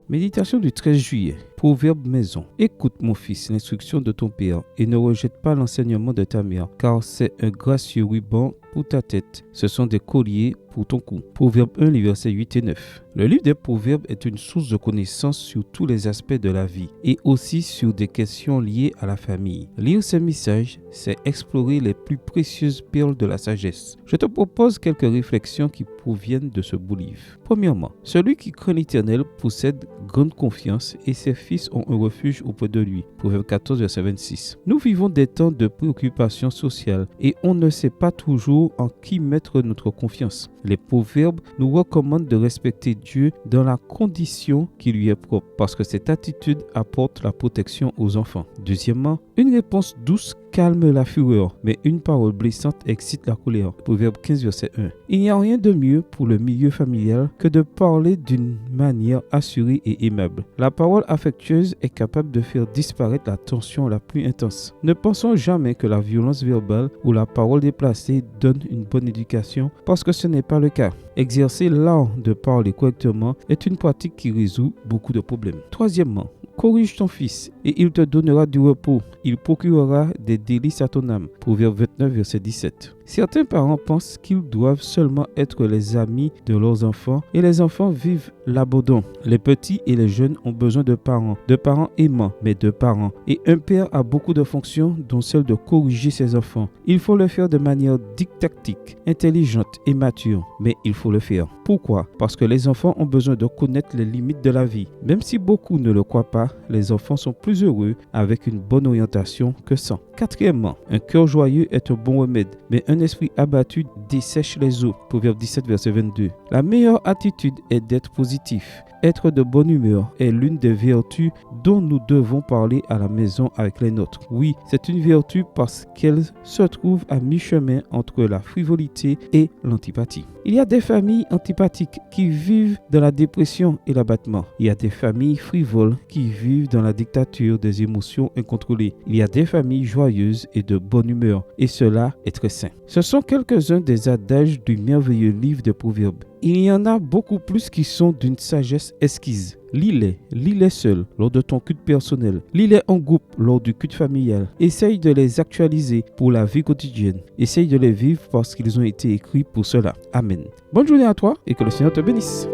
Méditation du 13 juillet. Proverbe maison. Écoute mon fils l'instruction de ton père et ne rejette pas l'enseignement de ta mère, car c'est un gracieux ruban pour ta tête. Ce sont des colliers pour ton cou. Proverbe 1, les versets 8 et 9. Le livre des Proverbes est une source de connaissances sur tous les aspects de la vie et aussi sur des questions liées à la famille. Lire ces messages, c'est explorer les plus précieuses perles de la sagesse. Je te propose quelques réflexions qui proviennent de ce beau livre. Premièrement, celui qui craint l'Éternel possède grande confiance et ses fils ont un refuge auprès de lui. Proverbe 14, verset 26. Nous vivons des temps de préoccupation sociale et on ne sait pas toujours en qui mettre notre confiance. Les proverbes nous recommandent de respecter Dieu dans la condition qui lui est propre, parce que cette attitude apporte la protection aux enfants. Deuxièmement, une réponse douce calme la fureur, mais une parole blessante excite la colère. Proverbe 15, verset 1. Il n'y a rien de mieux pour le milieu familial que de parler d'une manière assurée et aimable. La parole affectueuse est capable de faire disparaître la tension la plus intense. Ne pensons jamais que la violence verbale ou la parole déplacée donne une bonne éducation, parce que ce n'est pas le cas. Exercer l'art de parler correctement est une pratique qui résout beaucoup de problèmes. Troisièmement, corrige ton fils et il te donnera du repos. Il procurera des délices à ton âme. Proverbe 29, verset 17. Certains parents pensent qu'ils doivent seulement être les amis de leurs enfants et les enfants vivent l'abandon. Les petits et les jeunes ont besoin de parents aimants, mais de parents. Et un père a beaucoup de fonctions, dont celle de corriger ses enfants. Il faut le faire de manière didactique, intelligente et mature, mais il faut le faire. Pourquoi? Parce que les enfants ont besoin de connaître les limites de la vie. Même si beaucoup ne le croient pas, les enfants sont plus heureux avec une bonne orientation que sans. Quatrièmement, un cœur joyeux est un bon remède, mais un esprit abattu dessèche les eaux. Proverbe 17, verset 22. La meilleure attitude est d'être positif. Être de bonne humeur est l'une des vertus dont nous devons parler à la maison avec les nôtres. Oui, c'est une vertu parce qu'elle se trouve à mi-chemin entre la frivolité et l'antipathie. Il y a des familles antipathiques qui vivent dans la dépression et l'abattement. Il y a des familles frivoles qui vivent dans la dictature des émotions incontrôlées. Il y a des familles joyeuses et de bonne humeur, et cela est très sain. Ce sont quelques-uns des adages du merveilleux livre des Proverbes. Il y en a beaucoup plus qui sont d'une sagesse exquise. Lis-les seul lors de ton culte personnel. Lis-les en groupe lors du culte familial. Essaye de les actualiser pour la vie quotidienne. Essaye de les vivre parce qu'ils ont été écrits pour cela. Amen. Bonne journée à toi et que le Seigneur te bénisse.